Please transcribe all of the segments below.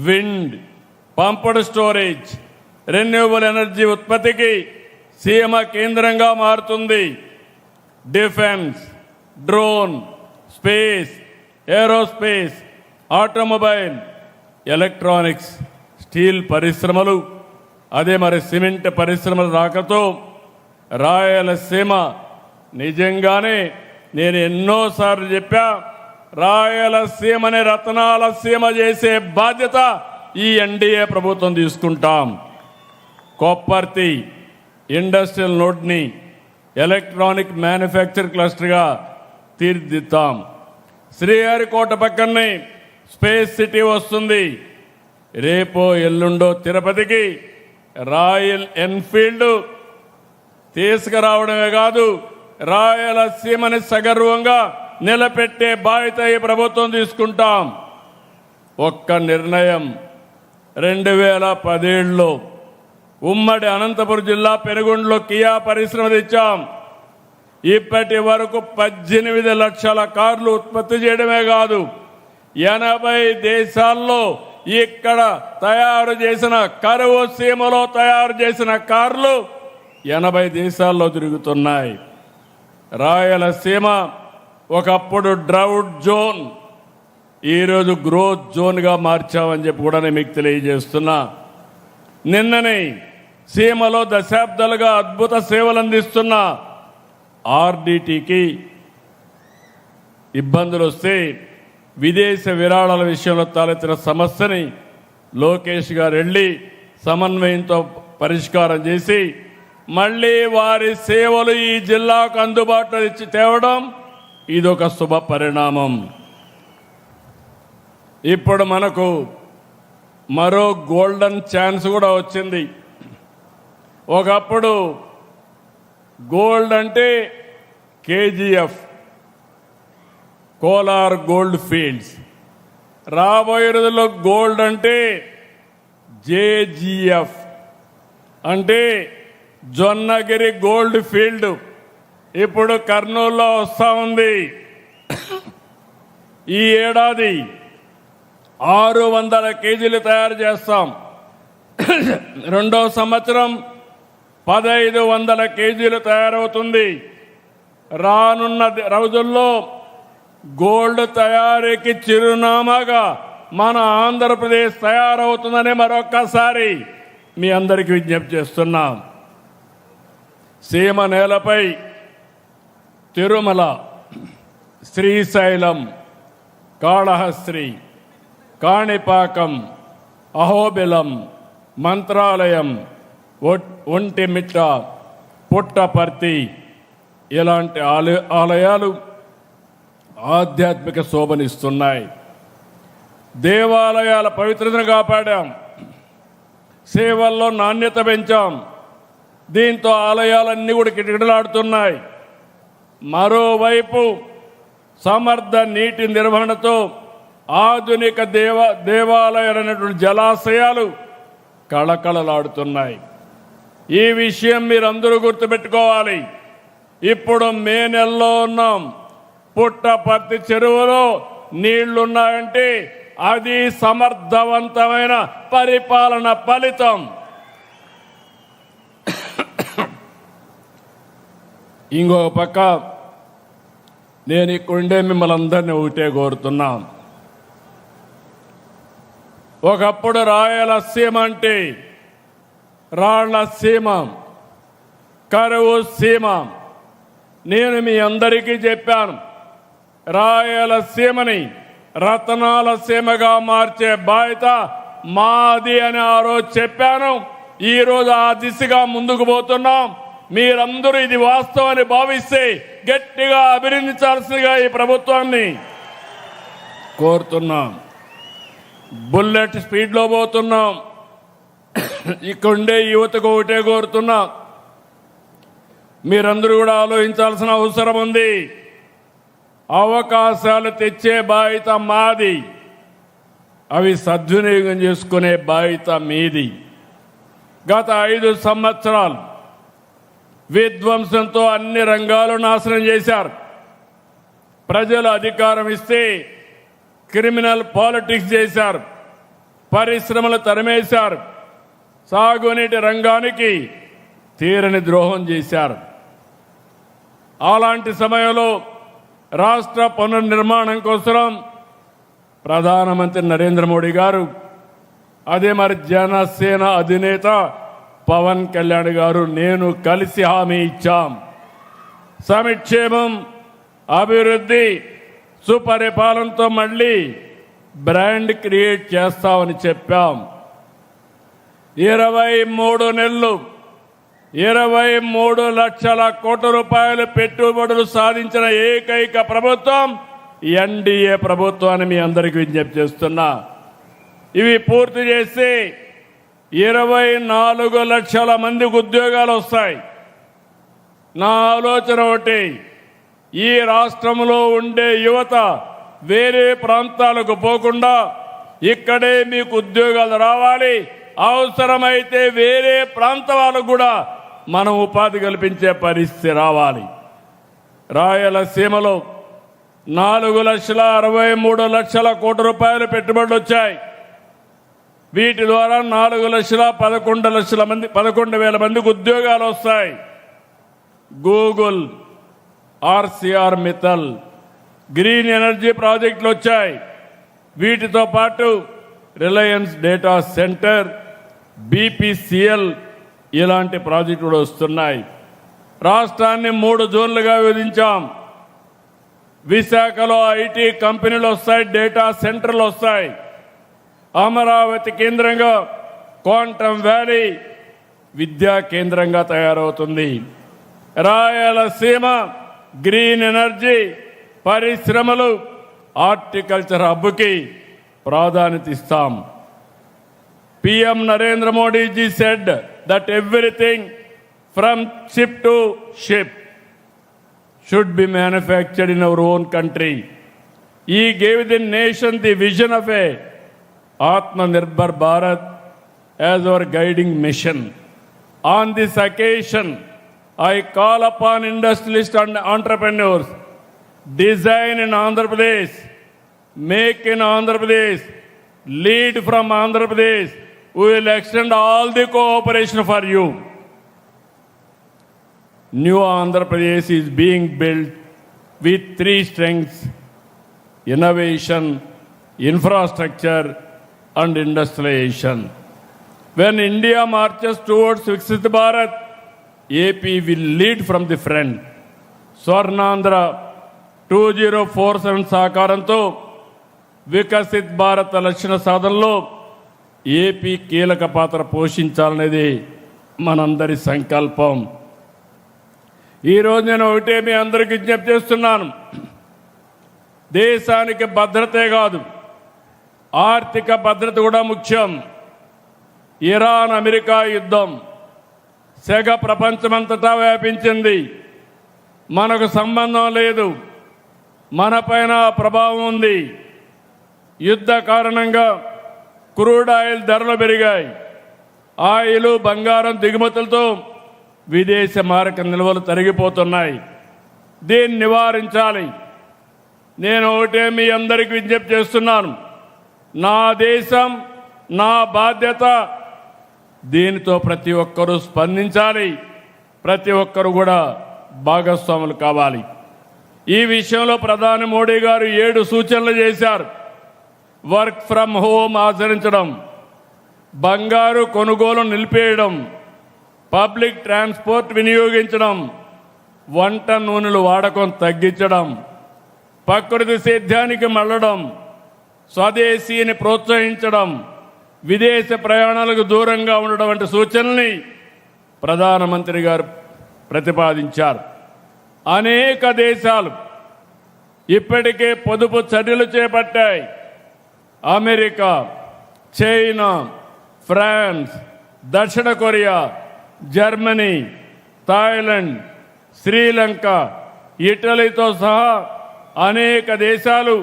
Wind, pumped storage, renewable energy ఉత్పత్తికి సీమ కేంద్రంగా మారుతుంది. Defence, drone, space, aerospace, automobile, electronics, steel పరిశ్రమలు, అదే మరి సిమెంట్ పరిశ్రమల రాకతో రాయలసీమ నిజంగానే నేను ఎన్నోసార్లు చెప్పా, రాయలసీమని రత్నాల సీమ చేసే బాధ్యత ఈ ఎన్డీఏ ప్రభుత్వం తీసుకుంటాం. కొప్పర్తి ఇండస్ట్రియల్ నోడ్ని ఎలక్ట్రానిక్ మ్యానుఫ్యాక్చర్ క్లస్టర్గా తీర్చిదిద్దాం. శ్రీహరికోట పక్కనే స్పేస్ సిటీ వస్తుంది. రేపో ఎల్లుండో తిరుపతికి రాయల్ ఎన్ఫీల్డ్ తీసుకురావడమే కాదు, రాయలసీమని సగర్వంగా నిలబెట్టే బాధ్యత ఈ ప్రభుత్వం తీసుకుంటాం. ఒక్క నిర్ణయం 2017లో ఉమ్మడి అనంతపురం జిల్లా పెనుగొండలో కియా పరిశ్రమ తెచ్చాం. ఇప్పటి వరకు 18 లక్షల కార్లు ఉత్పత్తి చేయడమే కాదు, 80 దేశాల్లో ఇక్కడ తయారు చేసిన కరువు సీమలో తయారు చేసిన కార్లు 80 దేశాల్లో తిరుగుతున్నాయి. రాయలసీమ ఒకప్పుడు డ్రౌట్ జోన్, ఈరోజు గ్రోత్ జోన్గా మార్చామని చెప్పి కూడా నేను మీకు తెలియజేస్తున్నా. నిన్ననే సీమలో దశాబ్దాలుగా అద్భుత సేవలు అందిస్తున్న ఆర్డిటికి ఇబ్బందులు వస్తే విదేశ విరాళాల విషయంలో తలెత్తిన సమస్యని లోకేష్ గారు వెళ్ళి సమన్వయంతో పరిష్కారం చేసి మళ్ళీ వారి సేవలు ఈ జిల్లాకు అందుబాటులో ఇచ్చి తేవడం ఇదొక శుభ పరిణామం. ఇప్పుడు మనకు మరో గోల్డెన్ ఛాన్స్ కూడా వచ్చింది. ఒకప్పుడు గోల్డ్ అంటే కేజీఎఫ్, కోలార్ గోల్డ్ ఫీల్డ్స్. రాబోయే రోజుల్లో గోల్డ్ అంటే జేజీఎఫ్, అంటే జొన్నగిరి గోల్డ్ ఫీల్డ్ ఇప్పుడు కర్నూలులో వస్తూ ఉంది. ఈ ఏడాది 600 కేజీలు తయారు చేస్తాం. రెండో సంవత్సరం 1500 కేజీలు తయారవుతుంది. రానున్న రోజుల్లో గోల్డ్ తయారీకి చిరునామాగా మన ఆంధ్రప్రదేశ్ తయారవుతుందని మరొక్కసారి మీ అందరికీ విజ్ఞప్తి చేస్తున్నాం. సీమ నేలపై తిరుమల, శ్రీశైలం, కాళహస్త్రి, కాణిపాకం, అహోబిలం, మంత్రాలయం, ఒంటిమిట్ట, పుట్టపర్తి ఇలాంటి ఆలయాలు ఆధ్యాత్మిక శోభనిస్తున్నాయి. దేవాలయాల పవిత్రతను కాపాడాం, సేవల్లో నాణ్యత పెంచాం. దీంతో ఆలయాలన్నీ కూడా కిటకిటలాడుతున్నాయి. మరోవైపు సమర్థ నీటి నిర్వహణతో ఆధునిక దేవాలయాలైనటువంటి జలాశయాలు కళకళలాడుతున్నాయి. ఈ విషయం మీరందరూ గుర్తుపెట్టుకోవాలి. ఇప్పుడు మే నెలలో ఉన్నాం. పుట్టపర్తి చెరువులో నీళ్లున్నాయంటే అది సమర్థవంతమైన పరిపాలన ఫలితం. ఇంకొక పక్క నేను ఇక్కడుండే మిమ్మల్ని అందరినీ ఒకటే కోరుతున్నా. ఒకప్పుడు రాయలసీమ అంటే రాళ్ల సీమ, కరువు సీమ. నేను మీ అందరికీ చెప్పాను, రాయలసీమని రతనాల సీమగా మార్చే బాధ్యత మాది అని ఆ రోజు చెప్పాను. ఈరోజు ఆ దిశగా ముందుకు పోతున్నాం. మీరందరూ ఇది వాస్తవాన్ని భావిస్తే గట్టిగా అభినందించాల్సిందిగా ఈ ప్రభుత్వాన్ని కోరుతున్నాం. బుల్లెట్ స్పీడ్లో పోతున్నాం. ఇక్కడుండే యువతకు ఒకటే కోరుతున్నా, మీరందరూ కూడా ఆలోచించాల్సిన అవసరం ఉంది. అవకాశాలు తెచ్చే బాధ్యత మాది, అవి సద్వినియోగం చేసుకునే బాధ్యత మీది. గత 5 సంవత్సరాలు విధ్వంసంతో అన్ని రంగాలు నాశనం చేశారు. ప్రజలు అధికారం ఇస్తే క్రిమినల్ పాలిటిక్స్ చేశారు. పరిశ్రమలు తరిమేశారు. సాగునీటి రంగానికి తీరని ద్రోహం చేశారు. అలాంటి సమయంలో రాష్ట్ర పునర్నిర్మాణం కోసం ప్రధానమంత్రి నరేంద్ర మోడీ గారు, అదే మరి జనసేన అధినేత పవన్ కళ్యాణ్ గారు, నేను కలిసి హామీ ఇచ్చాం. సంక్షేమం, అభివృద్ధి, సుపరిపాలనతో మళ్ళీ బ్రాండ్ క్రియేట్ చేస్తామని చెప్పాం. 23 నెలలు 23 లక్షల కోట్ల రూపాయలు పెట్టుబడులు సాధించిన ఏకైక ప్రభుత్వం ఎన్డీఏ ప్రభుత్వాన్ని మీ అందరికీ విజ్ఞప్తి చేస్తున్నా. ఇవి పూర్తి చేసి 24 లక్షల మందికి ఉద్యోగాలు వస్తాయి. నా ఆలోచన ఒకటి, ఈ రాష్ట్రంలో ఉండే యువత వేరే ప్రాంతాలకు పోకుండా ఇక్కడే మీకు ఉద్యోగాలు రావాలి. అవసరమైతే వేరే ప్రాంత వాళ్ళకు కూడా మనం ఉపాధి కల్పించే పరిస్థితి రావాలి. రాయలసీమలో 4,63,00,000 కోట్ల రూపాయలు పెట్టుబడులు వచ్చాయి. వీటి ద్వారా 4,11,00,000 మందికి ఉద్యోగాలు వస్తాయి. Google, RCR Mittal, green energy ప్రాజెక్టులు వచ్చాయి. వీటితో పాటు రిలయన్స్ డేటా సెంటర్, బీపీసీఎల్ ఇలాంటి ప్రాజెక్టులు వస్తున్నాయి. రాష్ట్రాన్ని 3 జోన్లుగా విభజించాం. విశాఖలో ఐటీ కంపెనీలు వస్తాయి, డేటా సెంటర్లు వస్తాయి. అమరావతి కేంద్రంగా క్వాంటమ్ వ్యాలీ విద్యా కేంద్రంగా తయారవుతుంది. రాయలసీమ గ్రీన్ ఎనర్జీ, పరిశ్రమలు, హార్టికల్చర్ హబ్కి ప్రాధాన్యత ఇస్తాం. PM Narendra Modi ji said that everything from chip to ship should be manufactured in our own country. He gave the nation the vision of a Atmanirbhar Bharat as our guiding mission. On this occasion, I call upon industrialists and entrepreneurs, design in Andhra Pradesh, make in Andhra Pradesh, lead from Andhra Pradesh. We will extend all the cooperation for you. New Andhra Pradesh is being built with 3 strengths: innovation, infrastructure, and industrialization. When India marches towards Viksit Bharat, AP will lead from the front. Swarnandhra 2047 సహకారంతో వికసిత్ భారత్ లక్ష్య సాధనలో AP కీలక పాత్ర పోషించాలనేది మనందరి సంకల్పం. ఈరోజు నేను ఒకటే మీ అందరికీ విజ్ఞప్తి చేస్తున్నాను. దేశానికి భద్రతే కాదు, ఆర్థిక భద్రత కూడా ముఖ్యం. ఇరాన్ అమెరికా యుద్ధం సెగ ప్రపంచమంతటా వ్యాపించింది. మనకు సంబంధం లేదు, మనపైన ప్రభావం ఉంది. యుద్ధ కారణంగా క్రూడ్ ఆయిల్ ధరలు పెరిగాయి. ఆయిల్, బంగారం దిగుమతులతో విదేశ మారక నిల్వలు తరిగిపోతున్నాయి. దీన్ని నివారించాలి. నేను ఒకటే మీ అందరికీ విజ్ఞప్తి చేస్తున్నాను. నా దేశం, నా బాధ్యత. దీనితో ప్రతి ఒక్కరూ స్పందించాలి. ప్రతి ఒక్కరూ కూడా భాగస్వాములు కావాలి. ఈ విషయంలో ప్రధాని మోడీ గారు 7 సూచనలు చేశారు. వర్క్ ఫ్రమ్ హోమ్ ఆచరించడం, బంగారు కొనుగోలు నిలిపేయడం, పబ్లిక్ ట్రాన్స్పోర్ట్ వినియోగించడం, వంట నూనెలు వాడకం తగ్గించడం, ప్రకృతి సేద్యానికి మళ్ళడం, స్వదేశీని ప్రోత్సహించడం, విదేశ ప్రయాణాలకు దూరంగా ఉండడం వంటి సూచనల్ని ప్రధానమంత్రి గారు ప్రతిపాదించారు. అనేక దేశాలు ఇప్పటికే పొదుపు చర్యలు చేపట్టాయి. అమెరికా, చైనా, ఫ్రాన్స్, దక్షిణ కొరియా, జర్మనీ, థాయిలాండ్, శ్రీలంక, ఇటలీతో సహా అనేక దేశాలు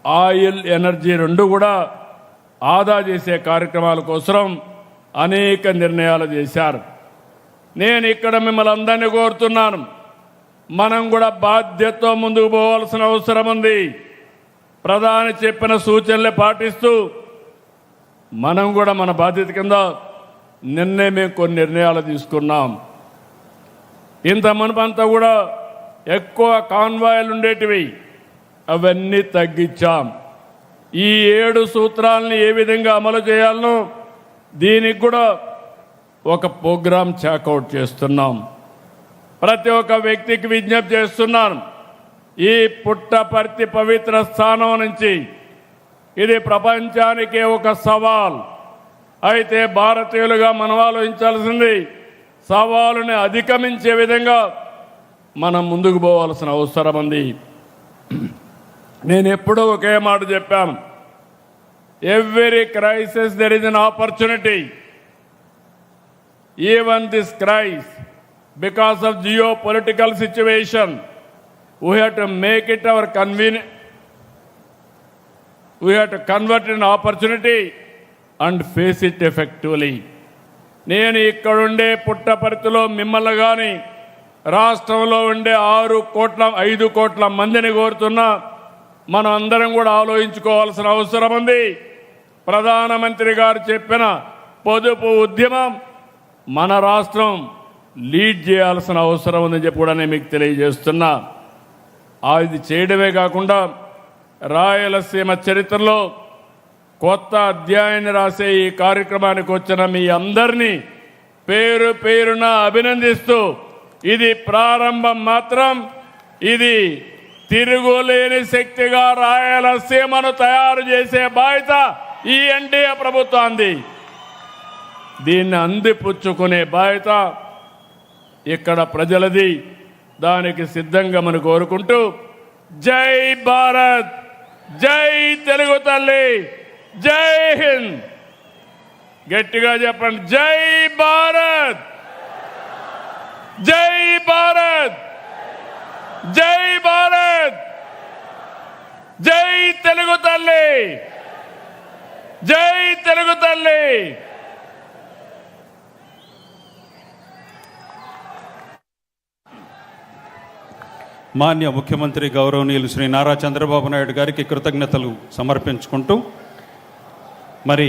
ఆయిల్, ఎనర్జీ 2 కూడా ఆదా చేసే కార్యక్రమాల కోసం అనేక నిర్ణయాలు చేశారు. నేను ఇక్కడ మిమ్మల్ని అందరినీ కోరుతున్నాను, మనం కూడా బాధ్యతతో ముందుకు పోవాల్సిన అవసరం ఉంది. ప్రధాని చెప్పిన సూచనలే పాటిస్తూ మనం కూడా మన బాధ్యత కింద నిన్నే మేము కొన్ని నిర్ణయాలు తీసుకున్నాం. ఇంత మనపంతా కూడా ఎక్కువ కాన్వాయిలు ఉండేటివి, అవన్నీ తగ్గించాం. ఈ 7 సూత్రాలని ఏ విధంగా అమలు చేయాలనో దీనికి కూడా ఒక ప్రోగ్రాం చాకౌట్ చేస్తున్నాం. ప్రతి ఒక్క వ్యక్తికి విజ్ఞప్తి చేస్తున్నాను, ఈ పుట్టపర్తి పవిత్ర స్థానం నుంచి ఇది ప్రపంచానికే ఒక సవాల్. అయితే భారతీయులుగా మనం ఆలోచించాల్సింది సవాలుని అధిగమించే విధంగా మనం ముందుకు పోవాల్సిన అవసరం ఉంది. నేను ఎప్పుడూ ఒకే మాట చెప్పాను, every crisis there is an opportunity. Even this crisis because of geopolitical situation, we have to make it our convenient. We have to convert an opportunity and face it effectively. నేను ఇక్కడుండే పుట్టపర్తిలో మిమ్మల్ని కానీ రాష్ట్రంలో ఉండే 5 కోట్ల మందిని కోరుతున్నా, మనం అందరం కూడా ఆలోచించుకోవాల్సిన అవసరం ఉంది. ప్రధానమంత్రి గారు చెప్పిన పొదుపు ఉద్యమం మన రాష్ట్రం లీడ్ చేయాల్సిన అవసరం ఉందని చెప్పి కూడా నేను మీకు తెలియజేస్తున్నా. అది చేయడమే కాకుండా రాయలసీమ చరిత్రలో కొత్త అధ్యాయాన్ని రాసే ఈ కార్యక్రమానికి వచ్చిన మీ అందరినీ పేరు పేరున అభినందిస్తూ, ఇది ప్రారంభం మాత్రం, ఇది తిరుగులేని శక్తిగా రాయలసీమను తయారు చేసే బాధ్యత ఈ ఎన్డీఏ ప్రభుత్వాన్ని. దీన్ని అందిపుచ్చుకునే బాధ్యత ఇక్కడ ప్రజలది. దానికి సిద్ధంగా మనం కోరుకుంటూ, జై భారత్, జై తెలుగు తల్లి, జై హింద్. గట్టిగా చెప్పండి, జై భారత్, జై భారత్, జై భారత్, జై తెలుగు తల్లి, జై తెలుగు తల్లి. మాన్య ముఖ్యమంత్రి గౌరవనీయులు శ్రీ నారా చంద్రబాబు నాయుడు గారికి కృతజ్ఞతలు సమర్పించుకుంటూ, మరి